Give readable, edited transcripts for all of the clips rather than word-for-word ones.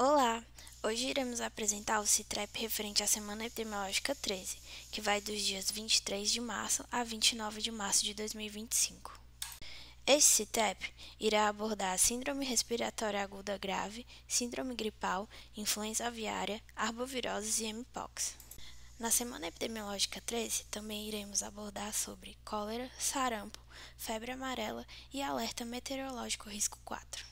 Olá! Hoje iremos apresentar o CITREP referente à Semana Epidemiológica 13, que vai dos dias 23 de março a 29 de março de 2025. Este CITEP irá abordar a síndrome respiratória aguda grave, síndrome gripal, influenza aviária, arboviroses e mpox. Na Semana Epidemiológica 13, também iremos abordar sobre cólera, sarampo, febre amarela e alerta meteorológico risco 4.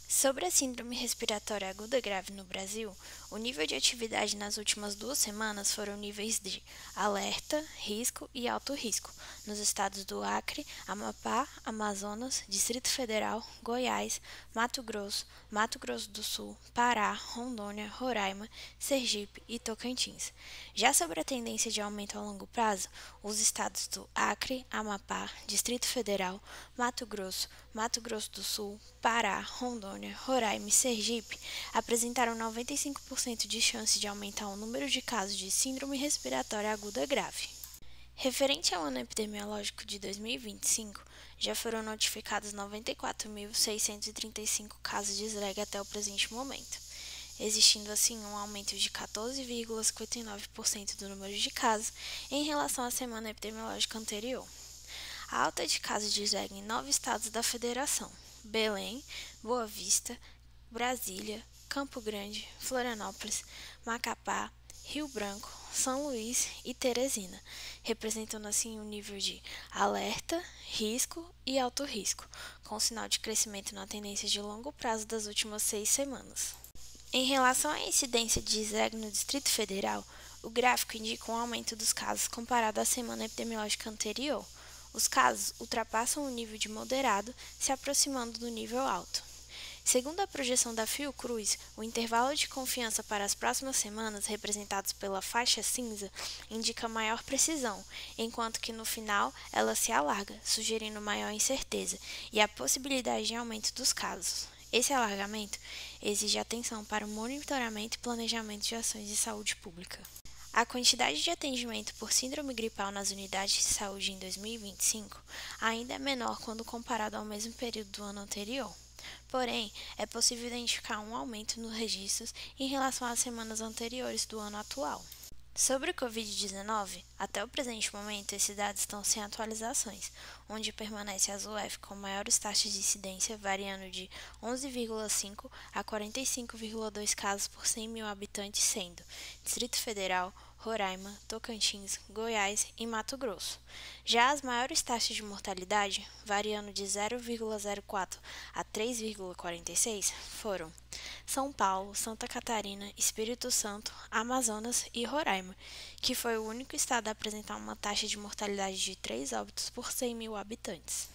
Sobre a síndrome respiratória aguda grave no Brasil, o nível de atividade nas últimas 2 semanas foram níveis de alerta, risco e alto risco, nos estados do Acre, Amapá, Amazonas, Distrito Federal, Goiás, Mato Grosso do Sul, Pará, Rondônia, Roraima, Sergipe e Tocantins. Já sobre a tendência de aumento a longo prazo, os estados do Acre, Amapá, Distrito Federal, Mato Grosso do Sul, Pará, Rondônia, Roraima e Sergipe apresentaram 95% de chance de aumentar o número de casos de síndrome respiratória aguda grave. Referente ao ano epidemiológico de 2025, já foram notificados 94.635 casos de SLEG até o presente momento, existindo assim um aumento de 14,59% do número de casos em relação à semana epidemiológica anterior. A alta de casos de SLEG em 9 estados da Federação: Belém, Boa Vista, Brasília, Campo Grande, Florianópolis, Macapá, Rio Branco, São Luís e Teresina, representando assim um nível de alerta, risco e alto risco, com sinal de crescimento na tendência de longo prazo das últimas 6 semanas. Em relação à incidência de SLEG no Distrito Federal, o gráfico indica um aumento dos casos comparado à semana epidemiológica anterior. Os casos ultrapassam o nível de moderado, se aproximando do nível alto. Segundo a projeção da Fiocruz, o intervalo de confiança para as próximas semanas, representados pela faixa cinza, indica maior precisão, enquanto que no final ela se alarga, sugerindo maior incerteza e a possibilidade de aumento dos casos. Esse alargamento exige atenção para o monitoramento e planejamento de ações de saúde pública. A quantidade de atendimento por síndrome gripal nas unidades de saúde em 2025 ainda é menor quando comparado ao mesmo período do ano anterior. Porém, é possível identificar um aumento nos registros em relação às semanas anteriores do ano atual. Sobre o Covid-19, até o presente momento, esses dados estão sem atualizações, onde permanece as UF com maiores taxas de incidência, variando de 11,5 a 45,2 casos por 100 mil habitantes, sendo Distrito Federal, Roraima, Tocantins, Goiás e Mato Grosso. Já as maiores taxas de mortalidade, variando de 0,04 a 3,46, foram São Paulo, Santa Catarina, Espírito Santo, Amazonas e Roraima, que foi o único estado a apresentar uma taxa de mortalidade de 3 óbitos por 100 mil habitantes.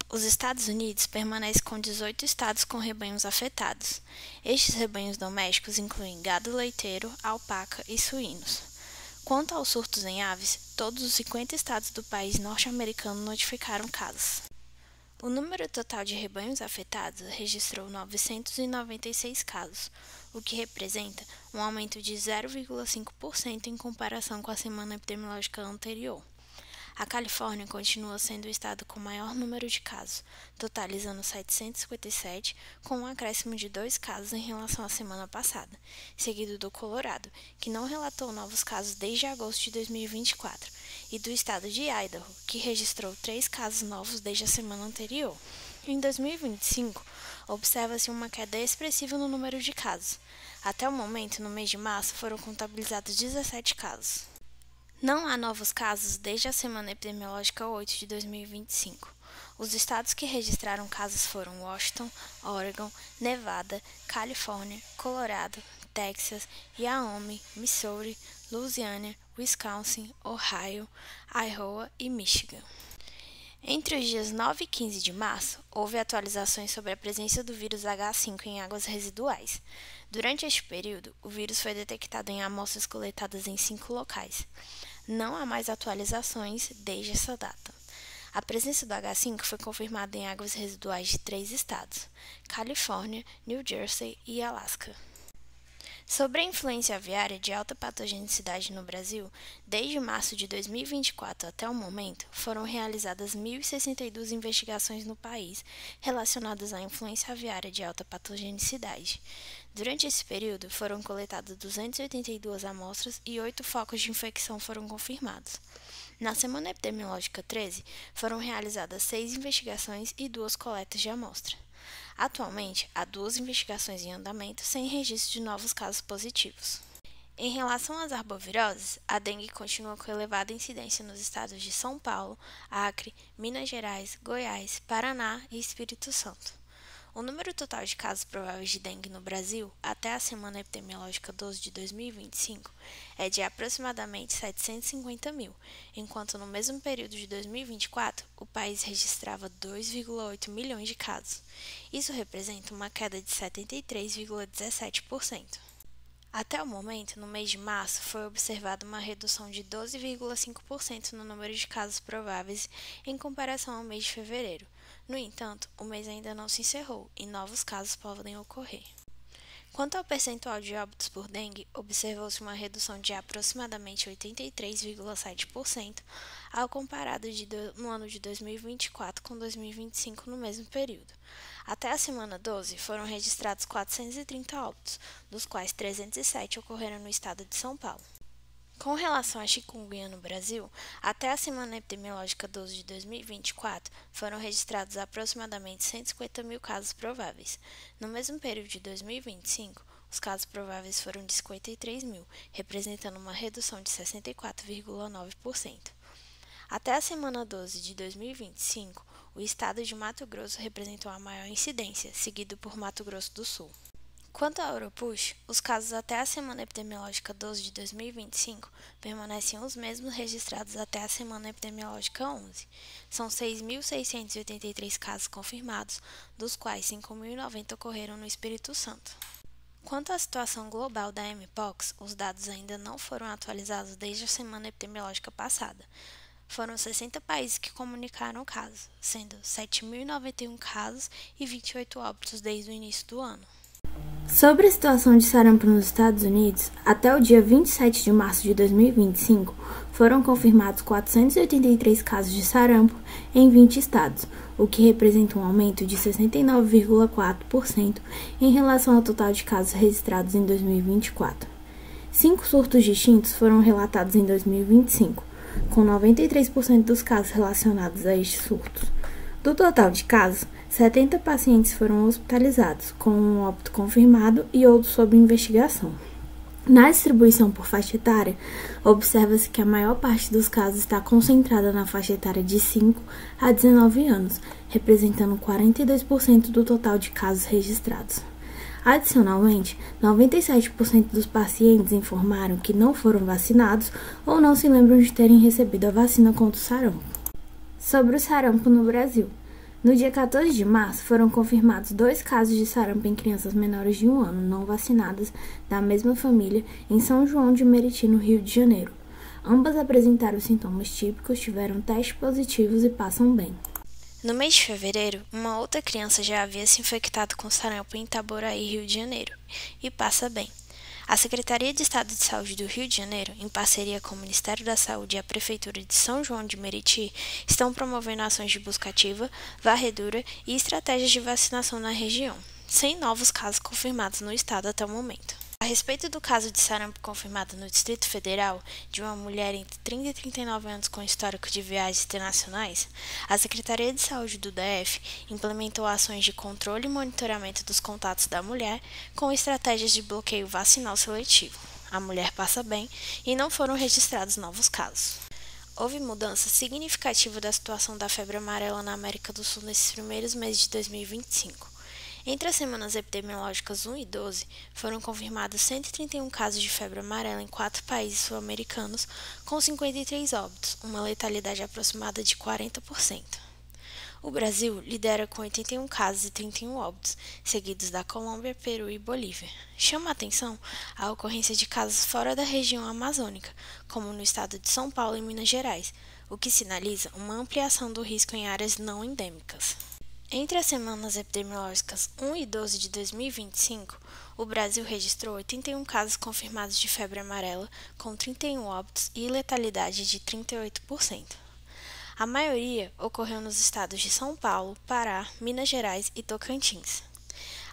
Os Estados Unidos permanecem com 18 estados com rebanhos afetados. Estes rebanhos domésticos incluem gado leiteiro, alpaca e suínos. Quanto aos surtos em aves, todos os 50 estados do país norte-americano notificaram casos. O número total de rebanhos afetados registrou 996 casos, o que representa um aumento de 0,5% em comparação com a semana epidemiológica anterior. A Califórnia continua sendo o estado com maior número de casos, totalizando 757, com um acréscimo de 2 casos em relação à semana passada, seguido do Colorado, que não relatou novos casos desde agosto de 2024, e do estado de Idaho, que registrou 3 casos novos desde a semana anterior. Em 2025, observa-se uma queda expressiva no número de casos. Até o momento, no mês de março, foram contabilizados 17 casos. Não há novos casos desde a semana epidemiológica 8 de 2025. Os estados que registraram casos foram Washington, Oregon, Nevada, Califórnia, Colorado, Texas, Wyoming, Missouri, Louisiana, Wisconsin, Ohio, Iowa e Michigan. Entre os dias 9 e 15 de março, houve atualizações sobre a presença do vírus H5 em águas residuais. Durante este período, o vírus foi detectado em amostras coletadas em 5 locais. Não há mais atualizações desde essa data. A presença do H5 foi confirmada em águas residuais de 3 estados: Califórnia, New Jersey e Alasca. Sobre a influenza aviária de alta patogenicidade no Brasil, desde março de 2024 até o momento, foram realizadas 1.062 investigações no país relacionadas à influenza aviária de alta patogenicidade. Durante esse período, foram coletadas 282 amostras e 8 focos de infecção foram confirmados. Na semana epidemiológica 13, foram realizadas 6 investigações e 2 coletas de amostra. Atualmente, há 2 investigações em andamento sem registro de novos casos positivos. Em relação às arboviroses, a dengue continua com elevada incidência nos estados de São Paulo, Acre, Minas Gerais, Goiás, Paraná e Espírito Santo. O número total de casos prováveis de dengue no Brasil, até a semana epidemiológica 12 de 2025, é de aproximadamente 750 mil, enquanto no mesmo período de 2024, o país registrava 2,8 milhões de casos. Isso representa uma queda de 73,17%. Até o momento, no mês de março, foi observada uma redução de 12,5% no número de casos prováveis em comparação ao mês de fevereiro. No entanto, o mês ainda não se encerrou e novos casos podem ocorrer. Quanto ao percentual de óbitos por dengue, observou-se uma redução de aproximadamente 83,7% ao comparado no ano de 2024 com 2025 no mesmo período. Até a semana 12, foram registrados 430 óbitos, dos quais 307 ocorreram no estado de São Paulo. Com relação à chikungunya no Brasil, até a semana epidemiológica 12 de 2024, foram registrados aproximadamente 150 mil casos prováveis. No mesmo período de 2025, os casos prováveis foram de 53 mil, representando uma redução de 64,9%. Até a semana 12 de 2025, o estado de Mato Grosso representou a maior incidência, seguido por Mato Grosso do Sul. Quanto ao Europush, os casos até a semana epidemiológica 12 de 2025 permanecem os mesmos registrados até a semana epidemiológica 11. São 6.683 casos confirmados, dos quais 5.090 ocorreram no Espírito Santo. Quanto à situação global da Mpox, os dados ainda não foram atualizados desde a semana epidemiológica passada. Foram 60 países que comunicaram o caso, sendo 7.091 casos e 28 óbitos desde o início do ano. Sobre a situação de sarampo nos Estados Unidos, até o dia 27 de março de 2025, foram confirmados 483 casos de sarampo em 20 estados, o que representa um aumento de 69,4% em relação ao total de casos registrados em 2024. 5 surtos distintos foram relatados em 2025, com 93% dos casos relacionados a estes surtos. Do total de casos, 70 pacientes foram hospitalizados, com um óbito confirmado e outro sob investigação. Na distribuição por faixa etária, observa-se que a maior parte dos casos está concentrada na faixa etária de 5 a 19 anos, representando 42% do total de casos registrados. Adicionalmente, 97% dos pacientes informaram que não foram vacinados ou não se lembram de terem recebido a vacina contra o sarampo. Sobre o sarampo no Brasil. No dia 14 de março, foram confirmados 2 casos de sarampo em crianças menores de 1 ano não vacinadas da mesma família em São João de Meriti, no Rio de Janeiro. Ambas apresentaram sintomas típicos, tiveram testes positivos e passam bem. No mês de fevereiro, uma outra criança já havia se infectado com sarampo em Itaboraí, Rio de Janeiro, e passa bem. A Secretaria de Estado de Saúde do Rio de Janeiro, em parceria com o Ministério da Saúde e a Prefeitura de São João de Meriti, estão promovendo ações de busca ativa, varredura e estratégias de vacinação na região, sem novos casos confirmados no estado até o momento. A respeito do caso de sarampo confirmado no Distrito Federal, de uma mulher entre 30 e 39 anos com histórico de viagens internacionais, a Secretaria de Saúde do DF implementou ações de controle e monitoramento dos contatos da mulher com estratégias de bloqueio vacinal seletivo. A mulher passa bem e não foram registrados novos casos. Houve mudança significativa da situação da febre amarela na América do Sul nesses primeiros meses de 2025. Entre as semanas epidemiológicas 1 e 12, foram confirmados 131 casos de febre amarela em 4 países sul-americanos, com 53 óbitos, uma letalidade aproximada de 40%. O Brasil lidera com 81 casos e 31 óbitos, seguidos da Colômbia, Peru e Bolívia. Chama a atenção a ocorrência de casos fora da região amazônica, como no estado de São Paulo e Minas Gerais, o que sinaliza uma ampliação do risco em áreas não endêmicas. Entre as semanas epidemiológicas 1 e 12 de 2025, o Brasil registrou 81 casos confirmados de febre amarela, com 31 óbitos e letalidade de 38%. A maioria ocorreu nos estados de São Paulo, Pará, Minas Gerais e Tocantins.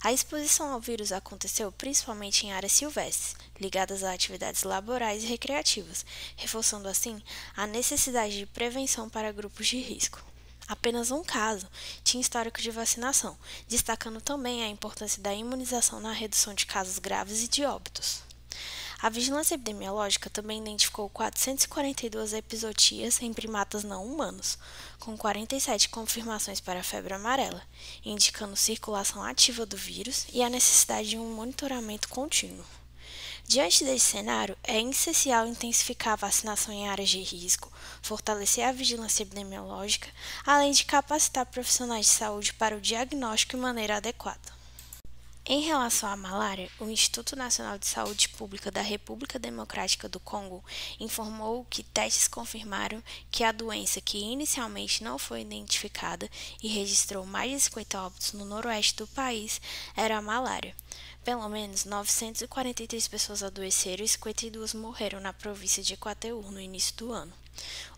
A exposição ao vírus aconteceu principalmente em áreas silvestres, ligadas a atividades laborais e recreativas, reforçando assim a necessidade de prevenção para grupos de risco. Apenas um caso tinha histórico de vacinação, destacando também a importância da imunização na redução de casos graves e de óbitos. A vigilância epidemiológica também identificou 442 epizootias em primatas não humanos, com 47 confirmações para a febre amarela, indicando circulação ativa do vírus e a necessidade de um monitoramento contínuo. Diante desse cenário, é essencial intensificar a vacinação em áreas de risco, fortalecer a vigilância epidemiológica, além de capacitar profissionais de saúde para o diagnóstico e maneira adequada. Em relação à malária, o Instituto Nacional de Saúde Pública da República Democrática do Congo informou que testes confirmaram que a doença, que inicialmente não foi identificada e registrou mais de 50 óbitos no noroeste do país, era a malária. Pelo menos 943 pessoas adoeceram e 52 morreram na província de Equateur no início do ano.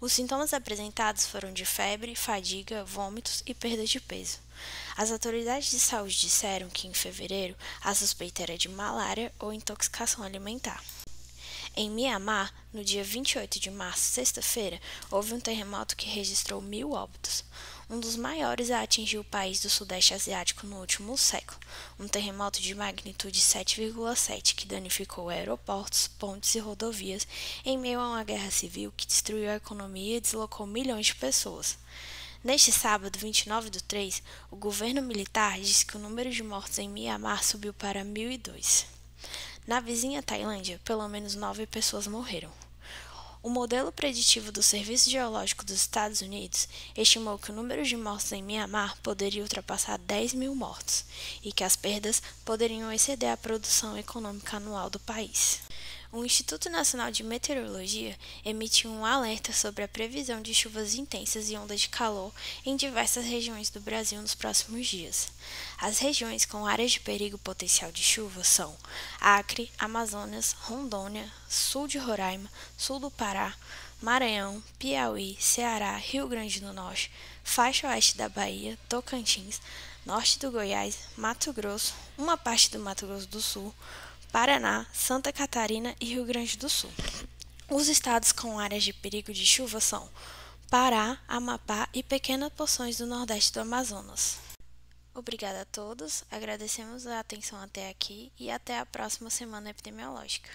Os sintomas apresentados foram de febre, fadiga, vômitos e perda de peso. As autoridades de saúde disseram que, em fevereiro, a suspeita era de malária ou intoxicação alimentar. Em Mianmar, no dia 28 de março, sexta-feira, houve um terremoto que registrou 1.000 óbitos, um dos maiores a atingir o país do Sudeste Asiático no último século, um terremoto de magnitude 7,7 que danificou aeroportos, pontes e rodovias em meio a uma guerra civil que destruiu a economia e deslocou milhões de pessoas. Neste sábado, 29/3, o governo militar disse que o número de mortos em Mianmar subiu para 1.002. Na vizinha Tailândia, pelo menos 9 pessoas morreram. O modelo preditivo do Serviço Geológico dos Estados Unidos estimou que o número de mortos em Mianmar poderia ultrapassar 10.000 mortos e que as perdas poderiam exceder a produção econômica anual do país. O Instituto Nacional de Meteorologia emitiu um alerta sobre a previsão de chuvas intensas e ondas de calor em diversas regiões do Brasil nos próximos dias. As regiões com áreas de perigo potencial de chuva são Acre, Amazonas, Rondônia, sul de Roraima, sul do Pará, Maranhão, Piauí, Ceará, Rio Grande do Norte, faixa oeste da Bahia, Tocantins, norte do Goiás, Mato Grosso, uma parte do Mato Grosso do Sul, Paraná, Santa Catarina e Rio Grande do Sul. Os estados com áreas de perigo de chuva são Pará, Amapá e pequenas porções do nordeste do Amazonas. Obrigada a todos, agradecemos a atenção até aqui e até a próxima semana epidemiológica.